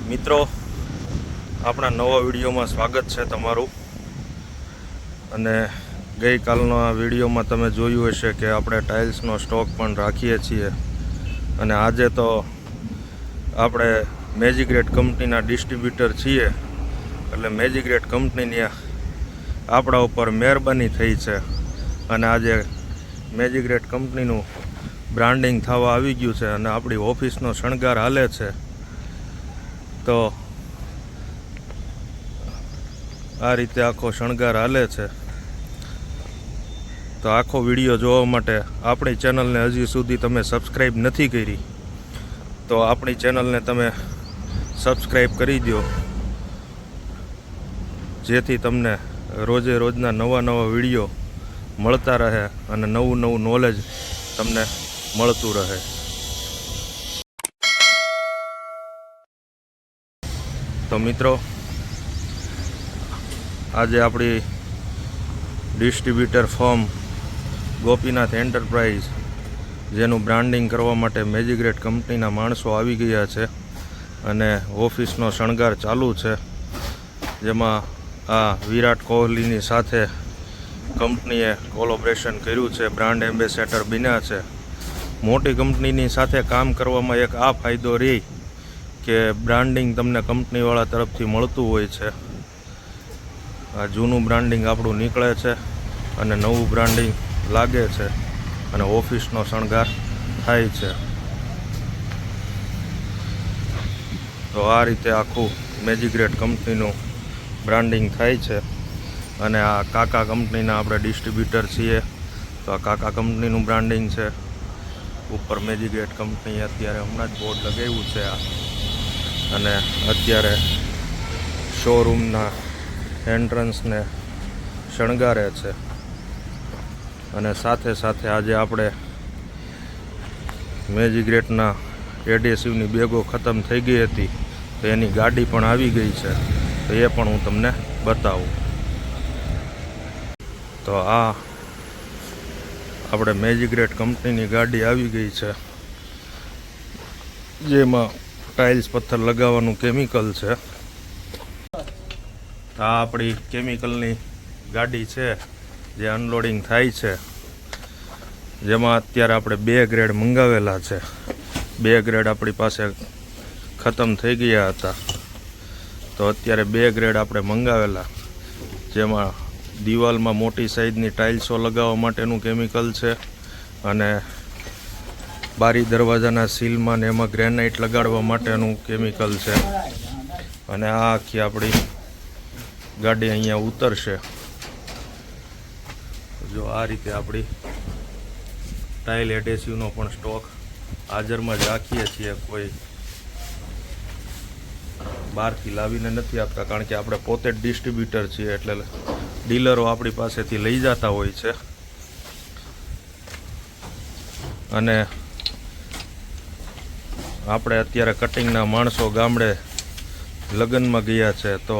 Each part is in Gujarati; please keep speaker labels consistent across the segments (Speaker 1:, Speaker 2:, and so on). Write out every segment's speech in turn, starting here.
Speaker 1: મિત્રો, આપણા નવા વિડીયોમાં સ્વાગત છે તમારું. અને ગઈકાલના વિડીયોમાં તમે જોયું હશે કે આપણે ટાઇલ્સનો સ્ટોક પણ રાખીએ છીએ. અને આજે તો આપણે મેજિગ્રેટ કંપનીના ડિસ્ટ્રીબ્યુટર છીએ, એટલે મેજિગ્રેટ કંપનીની આપણા ઉપર મહેરબાની થઈ છે. અને આજે મેજિગ્રેટ કંપનીનું બ્રાન્ડિંગ થવા આવી ગયું છે અને આપણી ઓફિસનો શણગાર હાલે છે. તો આ રીતે આખો શણગાર હાલે છે. તો આખો વિડીયો જોવા માટે આપણી ચેનલને હજી સુધી તમે સબસ્ક્રાઈબ નથી કરી તો આપણી ચેનલને તમે સબસ્ક્રાઈબ કરી દો, જેથી તમને રોજે રોજના નવા વિડીયો મળતા રહે અને નવું નોલેજ તમને મળતું રહે. તો મિત્રો, આજે આપણી ડિસ્ટ્રીબ્યુટર ફર્મ ગોપીનાથ એન્ટરપ્રાઇઝ, જેનું બ્રાન્ડિંગ કરવા માટે મેજિગ્રેટ કંપનીના માણસો આવી ગયા છે અને ઓફિસનો શણગાર ચાલુ છે. જેમાં આ વિરાટ કોહલીની સાથે કંપનીએ કોલોબ્રેશન કર્યું છે, બ્રાન્ડ એમ્બેસેડર બન્યા છે. મોટી કંપનીની સાથે કામ કરવામાં એક આ ફાયદો રહે કે બ્રાન્ડિંગ તમને કંપનીવાળા તરફથી મળતું હોય છે. આ જૂનું બ્રાન્ડિંગ આપણું નીકળે છે અને નવું બ્રાન્ડિંગ લાગે છે અને ઓફિસનો શણગાર થાય છે. તો આ રીતે આખું મેજિગ્રેટ કંપનીનું બ્રાન્ડિંગ થાય છે. અને આ કાકા કંપનીના આપણે ડિસ્ટ્રીબ્યુટર છીએ, તો આ કાકા કંપનીનું બ્રાન્ડિંગ છે. ઉપર મેજિગ્રેટ કંપની અત્યારે હમણાં જ બોર્ડ લગાવ્યું છે આ, અને અત્યારે શોરૂમના એન્ટ્રન્સને શણગારે છે. અને સાથે સાથે આજે આપણે મેજિગ્રેટના એડેસિવની બેગો ખતમ થઈ ગઈ હતી, તો એની ગાડી પણ આવી ગઈ છે, તો એ પણ હું તમને બતાવું. તો આ આપણે મેજિગ્રેટ કંપનીની ગાડી આવી ગઈ છે, જેમાં ટાઇલ્સ પથ્થર લગાવવાનું કેમિકલ છે. આ આપણી કેમિકલની ગાડી છે જે અનલોડિંગ થાય છે, જેમાં અત્યારે આપણે 2 ગ્રેડ મંગાવેલા છે. 2 ગ્રેડ આપણી પાસે ખતમ થઈ ગયા હતા, તો અત્યારે 2 ગ્રેડ આપણે મંગાવેલા, જેમાં દિવાલમાં મોટી સાઈઝની ટાઇલ્સો લગાવવા માટેનું કેમિકલ છે, અને બારી દરવાજાના સીલમાં ને એમાં ગ્રેનાઇટ લગાડવા માટેનું કેમિકલ છે. અને આ આખી આપણી ગાડી અહીંયા ઉતરશે. જો આ રીતે આપણી ટાઇલ એડેસિવનો પણ સ્ટોક હાજરમાં જ રાખીએ છીએ. કોઈ બહારથી લાવીને નથી આપતા, કારણ કે આપણે પોતે જ ડિસ્ટ્રીબ્યુટર છીએ, એટલે ડીલરો આપણી પાસેથી લઈ જતા હોય છે. અને આપણે અત્યારે કટિંગના માણસો ગામડે લગ્નમાં ગયા છે, તો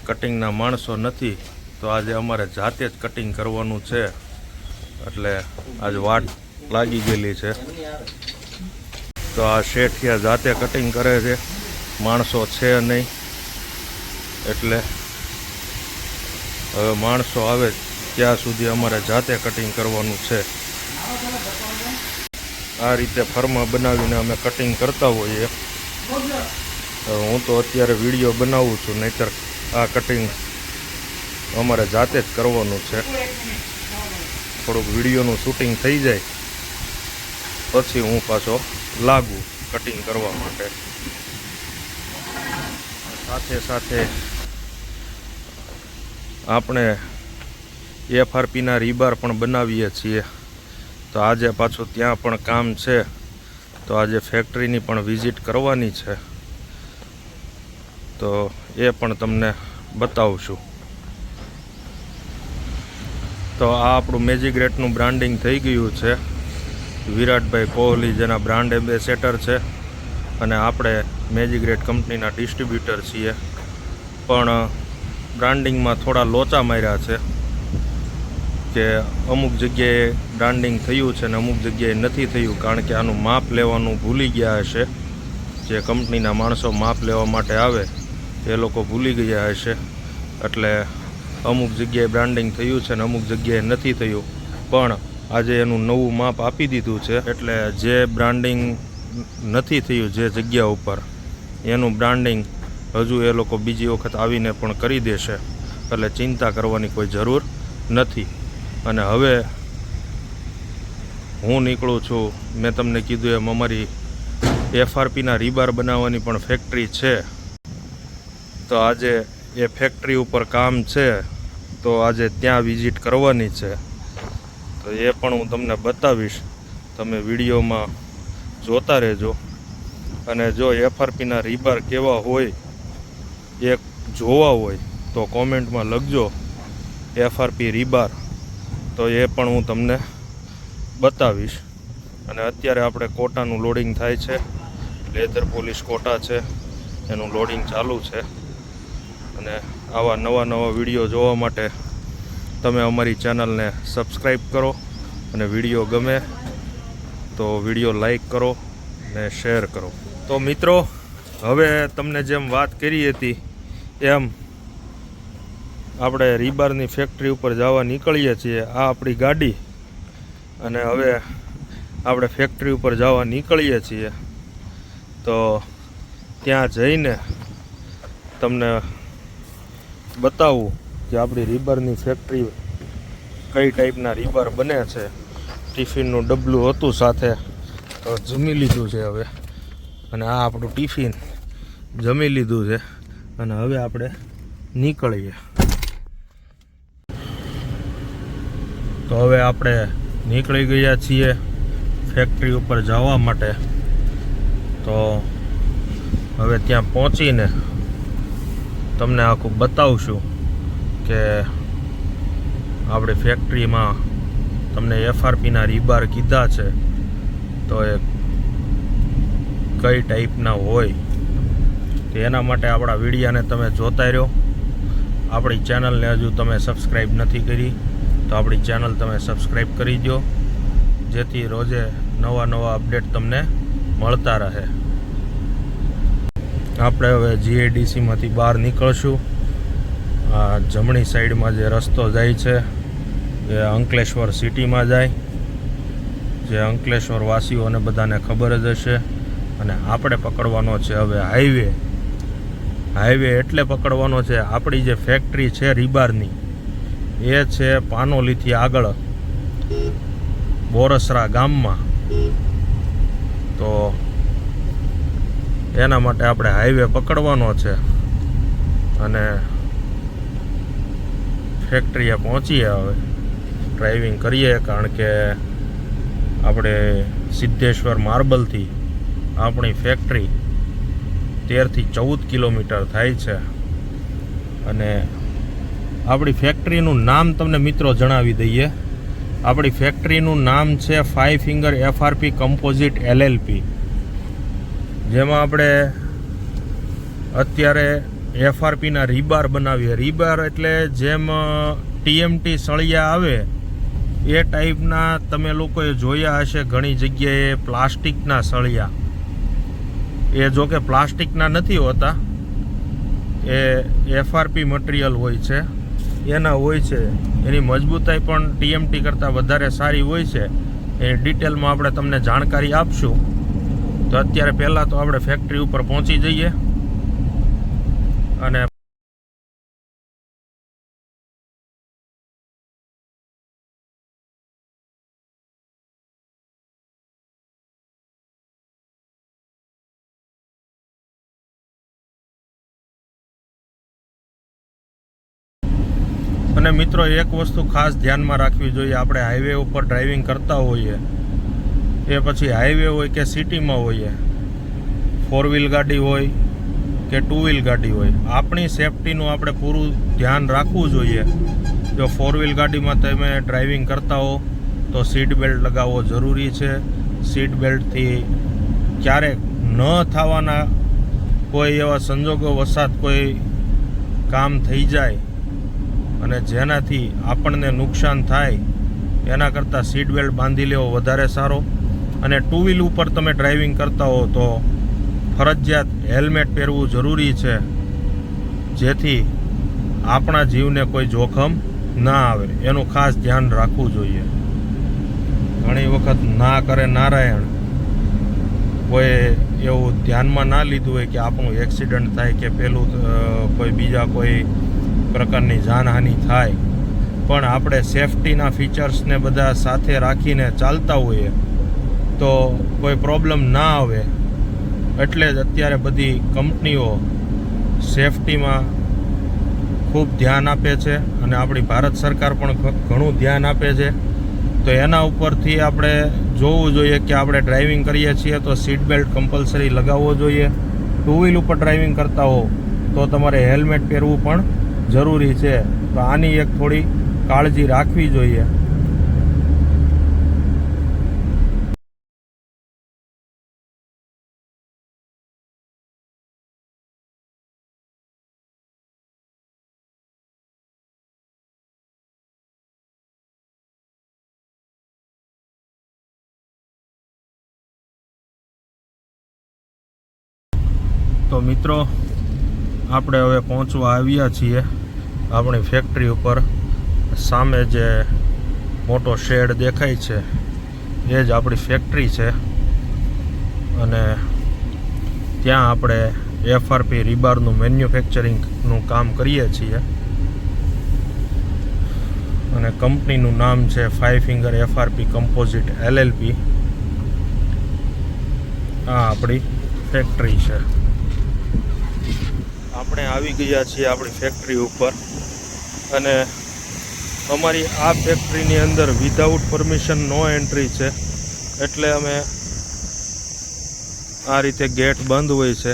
Speaker 1: કટિંગના માણસો નથી, તો આજે અમારે જાતે જ કટિંગ કરવાનું છે. એટલે આજે વાટ લાગી ગયેલી છે. તો આ શેઠિયા જાતે કટિંગ કરે છે, માણસો છે નહીં. એટલે હવે માણસો આવે ત્યાં સુધી અમારે જાતે કટિંગ કરવાનું છે. આ રીતે ફર્મા બનાવીને અમે કટિંગ કરતા હોઈએ. હું તો અત્યારે વિડીયો બનાવું છું, નહીંતર આ કટિંગ અમારે જાતે જ કરવાનું છે. થોડુંક વિડીયોનું શૂટિંગ થઈ જાય પછી હું પાછો લાગુ કટિંગ કરવા માટે. સાથે સાથે આપણે FRPના રીબાર પણ બનાવીએ છીએ. તો આજે પાછું ત્યાં પણ કામ છે, તો આજે ફેક્ટરીની પણ વિઝિટ કરવાની છે, તો એ પણ તમને બતાવશું. તો આ આપણું મેજિગ્રેટનું બ્રાન્ડિંગ થઈ ગયું છે. વિરાટભાઈ કોહલી જેના બ્રાન્ડ એમ્બેસેડર છે, અને આપણે મેજિગ્રેટ કંપનીના ડિસ્ટ્રીબ્યુટર છીએ. પણ બ્રાન્ડિંગમાં થોડા લોચા માર્યા છે કે અમુક જગ્યાએ બ્રાન્ડિંગ થયું છે ને અમુક જગ્યાએ નથી થયું, કારણ કે આનું માપ લેવાનું ભૂલી ગયા હશે. જે કંપનીના માણસો માપ લેવા માટે આવે એ લોકો ભૂલી ગયા હશે. એટલે અમુક જગ્યાએ બ્રાન્ડિંગ થયું છે ને અમુક જગ્યાએ નથી થયું, પણ આજે એનું નવું માપ આપી દીધું છે. એટલે જે બ્રાન્ડિંગ નથી થયું જે જગ્યા ઉપર, એનું બ્રાન્ડિંગ હજુ એ લોકો બીજી વખત આવીને પણ કરી દેશે. એટલે ચિંતા કરવાની કોઈ જરૂર નથી. અને હવે હું નીકળું છું. મેં તમને કીધું એમ અમારી FRPના રીબાર બનાવવાની પણ ફેક્ટરી છે. તો આજે એ ફેક્ટરી ઉપર કામ છે, તો આજે ત્યાં વિઝિટ કરવાની છે. તો એ પણ હું તમને બતાવીશ, તમે વિડીયોમાં જોતા રહેજો. અને જો FRPના રીબાર કેવા હોય એ જોવા હોય તો કોમેન્ટમાં લખજો FRP રીબાર, તો એ પણ હું તમને બતાવીશ. અને અત્યારે આપણે કોટાનું લોડિંગ થાય છે, લેધર પોલીસ કોટા છે, એનું લોડિંગ ચાલુ છે. અને આવા નવા વિડીયો જોવા માટે તમે અમારી ચેનલને સબસ્ક્રાઈબ કરો, અને વિડીયો ગમે તો વિડીયો લાઈક કરો ને શેર કરો. તો મિત્રો, હવે તમને જેમ વાત કરી હતી એમ આપણે રીબારની ફેક્ટરી ઉપર જવા નીકળીએ છીએ. આ આપણી ગાડી, અને હવે આપણે ફેક્ટરી ઉપર જવા નીકળીએ છીએ. તો ત્યાં જઈને તમને બતાવું કે આપણી રીબારની ફેક્ટરી કઈ ટાઈપના રીબાર બને છે. ટિફિનનું ડબલું હતું સાથે, તો જમી લીધું છે હવે. અને આ આપણું ટિફિન જમી લીધું છે, અને હવે આપણે નીકળીએ. તો હવે આપણે નીકળી ગયા છીએ ફેક્ટરી ઉપર જવા માટે. તો હવે ત્યાં પહોંચીને તમને આખું બતાવશું કે આપણી ફેક્ટરીમાં તમને FRPના રીબાર કીધા છે તો એ કઈ ટાઈપના હોય. તો એના માટે આપણા વિડીયાને તમે જોતા રહ્યો. આપણી ચેનલને હજુ તમે સબસ્ક્રાઈબ નથી કરી તો આપણી ચેનલ તમે સબસ્ક્રાઈબ કરી દો, જેથી રોજે નવા અપડેટ તમને મળતા રહે. આપણે હવે GIDCમાંથી બહાર નીકળશું. આ જમણી સાઈડમાં જે રસ્તો જાય છે એ અંકલેશ્વર સિટીમાં જાય, જે અંકલેશ્વર વાસીઓને બધાને ખબર જ હશે. અને આપણે પકડવાનો છે હવે હાઈવે એટલે પકડવાનો છે. આપણી જે ફેક્ટરી છે રીબારની એ છે પાનોલીથી આગળ બોરસરા ગામમાં. તો એના માટે આપણે હાઈવે પકડવાનો છે. અને ફેક્ટરીએ પહોંચીએ. હવે ડ્રાઇવિંગ કરીએ, કારણ કે આપણે સિદ્ધેશ્વર માર્બલથી આપણી ફેક્ટરી 13 થી 14 કિલોમીટર થાય છે. અને આપણી ફેક્ટરીનું નામ તમને મિત્રો જણાવી દઈએ. આપણી ફેક્ટરીનું નામ છે 5 ફિંગર FRP કમ્પોઝિટ LLP, જેમાં આપણે અત્યારે FRPના રીબાર બનાવીએ. રીબાર એટલે જેમ TMT સળિયા આવે એ ટાઈપના તમે લોકોએ જોયા હશે ઘણી જગ્યાએ પ્લાસ્ટિકના સળિયા. એ જો કે પ્લાસ્ટિકના નથી હોતા, એ FRP મટીરિયલ હોય છે, એના હોય છે. એની મજબૂતાઈ પણ TMT કરતાં વધારે સારી હોય છે. એની ડિટેલમાં આપણે તમને જાણકારી આપશું. તો અત્યારે પહેલાં તો આપણે ફેક્ટરી ઉપર પહોંચી જઈએ. અને મિત્રો, એક વસ્તુ ખાસ ધ્યાનમાં રાખવી જોઈએ. આપણે હાઈવે ઉપર ડ્રાઇવિંગ કરતા હોઈએ, એ પછી હાઈવે હોય કે સિટીમાં હોઈએ, 4 વ્હીલ ગાડી હોય કે 2 વ્હીલ ગાડી હોય, આપણી સેફટીનું આપણે પૂરું ધ્યાન રાખવું જોઈએ. જો 4 વ્હીલ ગાડીમાં તમે ડ્રાઇવિંગ કરતા હો તો સીટ બેલ્ટ લગાવવો જરૂરી છે. સીટ બેલ્ટથી ક્યારેક ન થવાના કોઈ એવા સંજોગો વસાત કોઈ કામ થઈ જાય અને જેનાથી આપણને નુકસાન થાય, એના કરતાં સીટ બેલ્ટ બાંધી લેવો વધારે સારો. અને 2 વ્હીલ ઉપર તમે ડ્રાઇવિંગ કરતા હો તો ફરજિયાત હેલ્મેટ પહેરવું જરૂરી છે, જેથી આપણા જીવને કોઈ જોખમ ના આવે એનું ખાસ ધ્યાન રાખવું જોઈએ. ઘણી વખત ના કરે નારાયણ કોઈ એવું ધ્યાનમાં ના લીધું હોય કે આપણું એક્સિડન્ટ થાય કે પેલું કોઈ બીજા કોઈ પ્રકારની જાનહાનિ થાય, પણ આપણે સેફટીના ફીચર્સને બધા સાથે રાખીને ચાલતા હોઈએ તો કોઈ પ્રોબ્લેમ ના આવે. એટલે જ અત્યારે બધી કંપનીઓ સેફટીમાં ખૂબ ધ્યાન આપે છે અને આપણી ભારત સરકાર પણ ઘણું ધ્યાન આપે છે. તો એના ઉપરથી આપણે જોવું જોઈએ કે આપણે ડ્રાઇવિંગ કરીએ છીએ તો સીટ બેલ્ટ કમ્પલસરી લગાવવો જોઈએ. ટુ વ્હીલ ઉપર ડ્રાઇવિંગ કરતા હો તો તમારે હેલ્મેટ પહેરવું પણ જરૂરી છે. તો આની એક થોડી કાળજી રાખવી જોઈએ. તો મિત્રો, આપણે હવે પહોંચવા આવ્યા છીએ આપણી ફેક્ટરી ઉપર. સામે જે મોટો શેડ દેખાય છે એ જ આપણી ફેક્ટરી છે અને ત્યાં આપણે એફઆરપી રીબારનું મેન્યુફેક્ચરિંગનું કામ કરીએ છીએ અને કંપનીનું નામ છે 5 ફિંગર એફઆરપી કમ્પોઝિટ LLP. આ આપણી ફેક્ટરી છે. આપણે આવી ગયા છીએ આપણી ફેક્ટરી ઉપર અને અમારી આ ફેક્ટરીની અંદર વિધાઉટ પરમિશન નો એન્ટ્રી છે. એટલે અમે આ રીતે ગેટ બંધ હોય છે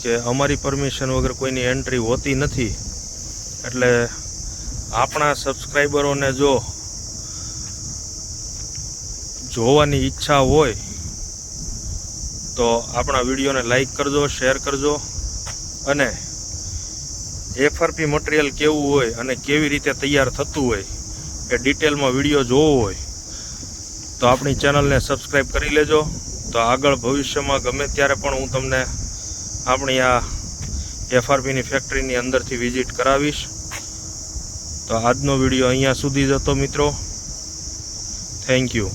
Speaker 1: કે અમારી પરમિશન વગર કોઈની એન્ટ્રી હોતી નથી. એટલે આપણા સબસ્ક્રાઈબરોને જો જોવાની ઈચ્છા હોય તો આપણા વિડીયોને લાઈક કરજો, શેર કરજો અને એફઆરપી મટીરિયલ કેવું હોય અને કેવી રીતે તૈયાર થતું હોય એ ડિટેલમાં વિડીયો જોવો હોય તો આપણી ચેનલને સબસ્ક્રાઈબ કરી લેજો. તો આગળ ભવિષ્યમાં ગમે ત્યારે પણ હું તમને આપણી આ એફઆરપીની ફેક્ટરીની અંદરથી વિઝિટ કરાવીશ. તો આજનો વિડીયો અહીંયા સુધી જ હતો મિત્રો. Thank you.